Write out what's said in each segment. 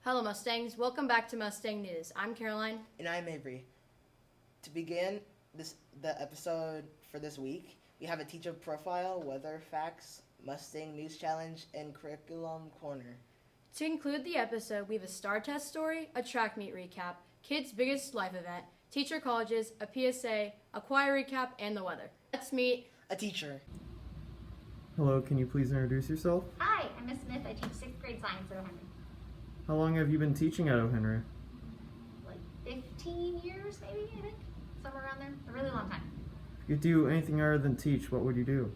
Hello Mustangs, welcome back to Mustang News. I'm Caroline. And I'm Avery. To begin the episode for this week, we have a teacher profile, weather facts, Mustang News Challenge, and curriculum corner. To conclude the episode, we have a STAR test story, a track meet recap, kids' biggest life event, teacher colleges, a PSA, a choir recap, and the weather. Let's meet a teacher. Hello, can you please introduce yourself? Hi, I'm Miss Smith. I teach 6th grade science at O'Henry. How long have you been teaching at O'Henry? Like 15 years, maybe, I think. Somewhere around there. A really long time. If you could do anything other than teach, what would you do?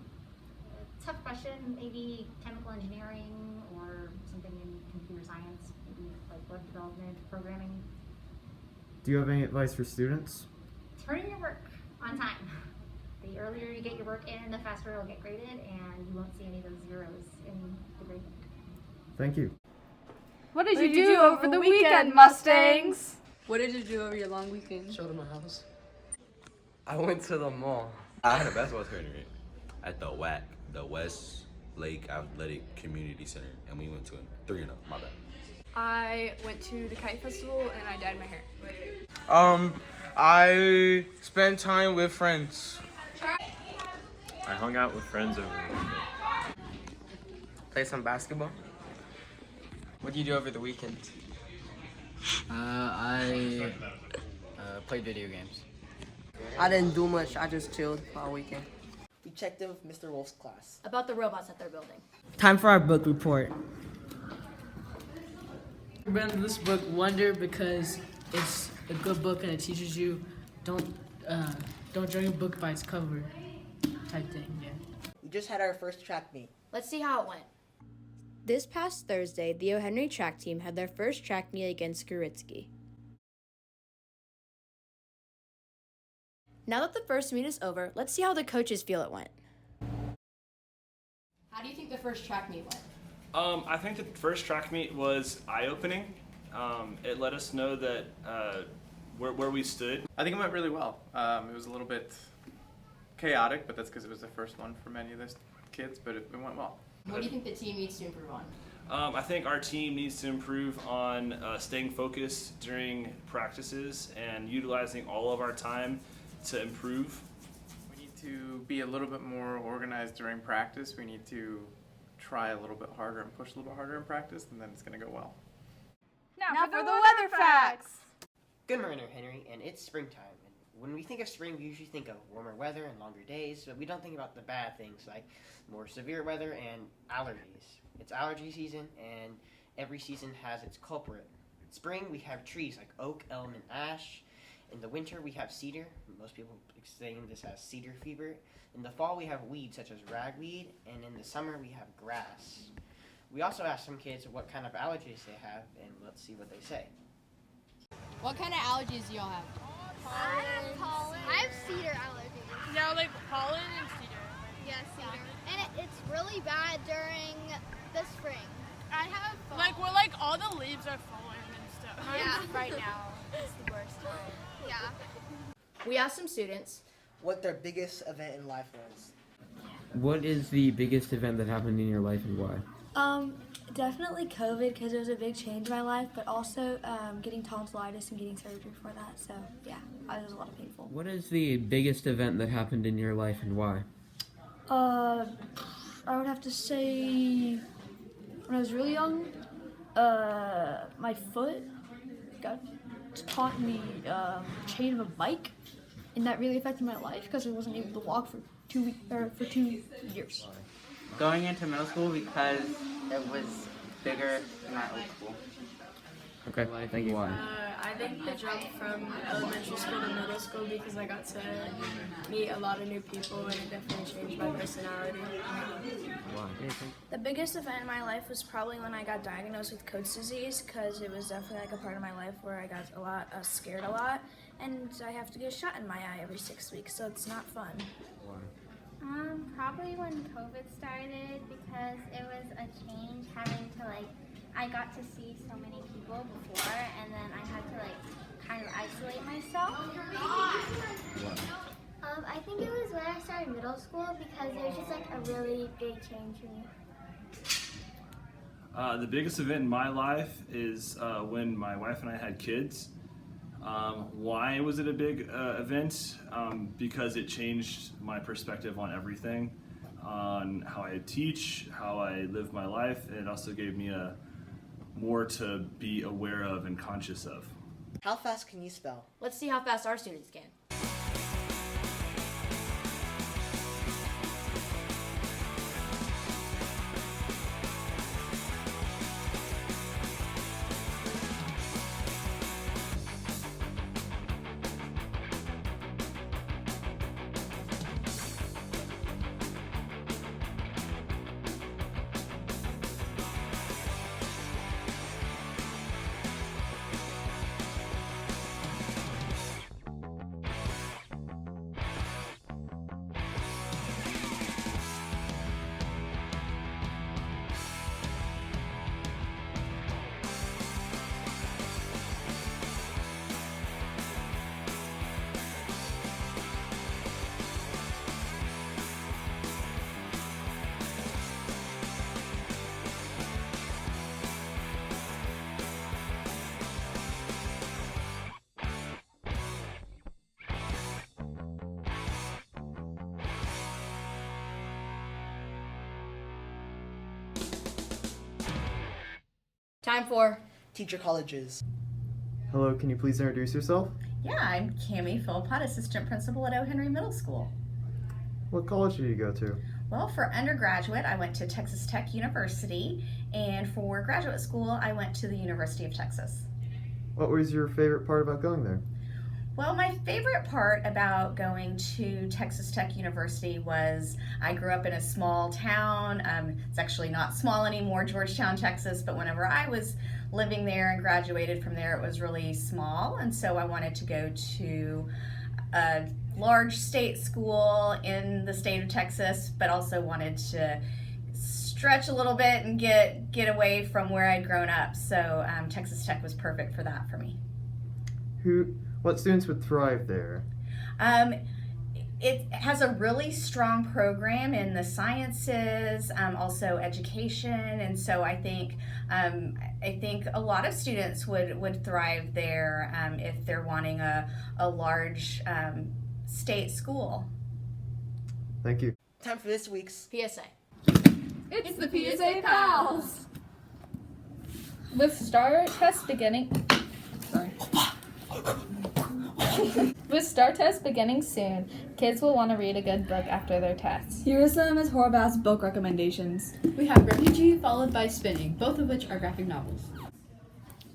Tough question. Maybe chemical engineering or something in computer science. Maybe like web development, programming. Do you have any advice for students? Turn in your work on time. The earlier you get your work in, the faster it'll get graded, and you won't see any of those zeros in the grade. Thank you. What did you do over the weekend, Mustangs? What did you do over your long weekend? Show them my house. I went to the mall. I had a basketball tournament at the WAC, the West Lake Athletic Community Center, and we went to a 3-0. My bad. I went to the kite festival and I dyed my hair. I spent time with friends. I hung out with friends over the weekend. Play some basketball. What do you do over the weekend? I played video games. I didn't do much. I just chilled all weekend. We checked in with Mr. Wolf's class about the robots that they're building. Time for our book report. I recommend this book Wonder because it's a good book and it teaches you don't judge a book by its cover type thing. Yeah. We just had our first track meet. Let's see how it went. This past Thursday, the O'Henry track team had their first track meet against Skit. Now that the first meet is over, let's see how the coaches feel it went. How do you think the first track meet went? I think the first track meet was eye-opening. It let us know that where we stood. I think it went really well. It was a little bit chaotic, but that's because it was the first one for many of those kids, but it went well. What do you think the team needs to improve on? I think our team needs to improve on staying focused during practices and utilizing all of our time to improve. We need to be a little bit more organized during practice. We need to try a little bit harder and push a little bit harder in practice, and then it's going to go well. Now for the weather facts! Good morning, Henry, and it's springtime. And when we think of spring, we usually think of warmer weather and longer days, but we don't think about the bad things like more severe weather and allergies. It's allergy season, and every season has its culprit. In spring, we have trees like oak, elm, and ash. In the winter, we have cedar. Most people explain this as cedar fever. In the fall, we have weeds such as ragweed, and in the summer, we have grass. We also asked some kids what kind of allergies they have, and let's see what they say. What kind of allergies do y'all have? I have pollen. I have cedar allergies. Yeah, like pollen and cedar. Yeah, cedar. And it's really bad during the spring. I have like all the leaves are falling and stuff. Yeah. Right now, it's the worst time. Yeah. We asked some students what their biggest event in life was. What is the biggest event that happened in your life and why? Definitely COVID because it was a big change in my life, but also getting tonsillitis and getting surgery for that. So yeah, it was a lot of painful. What is the biggest event that happened in your life and why? I would have to say when I was really young, my foot got caught in the chain of a bike, and that really affected my life because I wasn't able to walk for 2 years. Going into middle school because it was bigger than our old school. Okay, thank you. Why? I think the jump from elementary school to middle school because I got to meet a lot of new people and it definitely changed my personality. Why? The biggest event in my life was probably when I got diagnosed with Coats disease because it was definitely like a part of my life where I got scared a lot, and I have to get a shot in my eye every 6 weeks, so it's not fun. Why? Probably when COVID started because it was a change having to I got to see so many people before and then I had to kind of isolate myself. I think it was when I started middle school because it was just a really big change for me. The biggest event in my life is when my wife and I had kids. Why was it a big event? Because it changed my perspective on everything, on how I teach, how I live my life, and it also gave me more to be aware of and conscious of. How fast can you spell? Let's see how fast our students can. Time for teacher colleges. Hello, can you please introduce yourself? Yeah, I'm Cami Philippot, Assistant Principal at O. Henry Middle School. What college did you go to? Well, for undergraduate, I went to Texas Tech University, and for graduate school, I went to the University of Texas. What was your favorite part about going there? Well, my favorite part about going to Texas Tech University was I grew up in a small town. It's actually not small anymore, Georgetown, Texas, but whenever I was living there and graduated from there, it was really small, and so I wanted to go to a large state school in the state of Texas, but also wanted to stretch a little bit and get away from where I'd grown up, so Texas Tech was perfect for that for me. What students would thrive there? It has a really strong program in the sciences, also education, and so I think a lot of students would thrive there if they're wanting a large state school. Thank you. Time for this week's PSA. It's the PSA Pals! With STAR tests beginning... Sorry. With STAR tests beginning soon, kids will want to read a good book after their tests. Here are some of Ms. Horvath's book recommendations. We have Refugee followed by Spinning, both of which are graphic novels.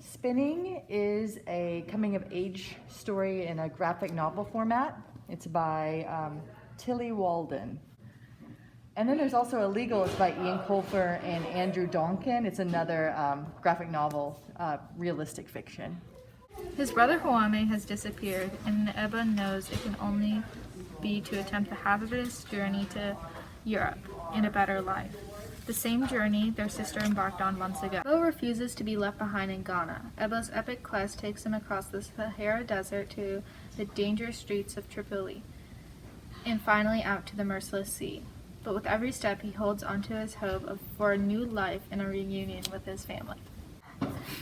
Spinning is a coming-of-age story in a graphic novel format. It's by Tilly Walden. And then there's also Illegal. It's by Ian Colfer and Andrew Donkin. It's another graphic novel, realistic fiction. His brother Huame has disappeared, and Ebba knows it can only be to attempt the hazardous journey to Europe and a better life. The same journey their sister embarked on months ago. Ebba refuses to be left behind in Ghana. Ebba's epic quest takes him across the Sahara Desert to the dangerous streets of Tripoli, and finally out to the merciless sea. But with every step, he holds onto his hope for a new life and a reunion with his family.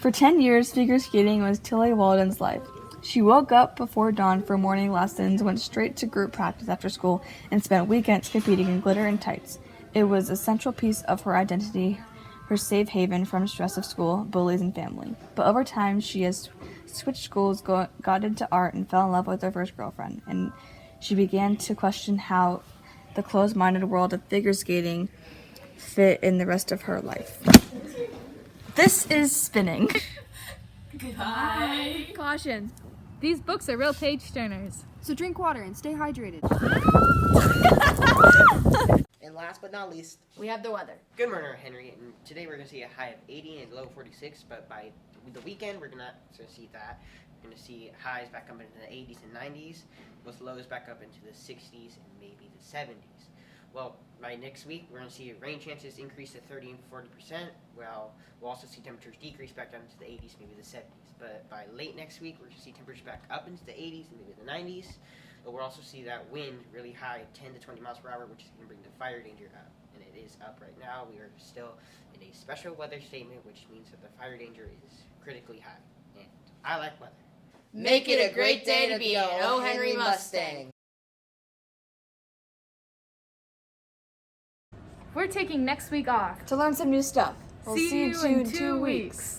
For 10 years, figure skating was Tilly Walden's life. She woke up before dawn for morning lessons, went straight to group practice after school, and spent weekends competing in glitter and tights. It was a central piece of her identity, her safe haven from stress of school, bullies, and family. But over time, she has switched schools, got into art, and fell in love with her first girlfriend. And she began to question how the closed-minded world of figure skating fit in the rest of her life. This is Spinning. Goodbye. Caution. These books are real page-turners. So drink water and stay hydrated. And last but not least, we have the weather. Good morning, Henry. And today we're going to see a high of 80 and a low of 46, but by the weekend we're not going to see that. We're going to see highs back up into the 80s and 90s, with lows back up into the 60s and maybe the 70s. Well, by next week, we're going to see rain chances increase to 30 and 40%. Well, we'll also see temperatures decrease back down into the 80s, maybe the 70s. But by late next week, we're going to see temperatures back up into the 80s and maybe the 90s. But we'll also see that wind really high, 10 to 20 miles per hour, which is going to bring the fire danger up. And it is up right now. We are still in a special weather statement, which means that the fire danger is critically high. And I like weather. Make it a great day to be an O. Henry Mustang. We're taking next week off. To learn some new stuff. We'll See see you you in in 2 2 weeks.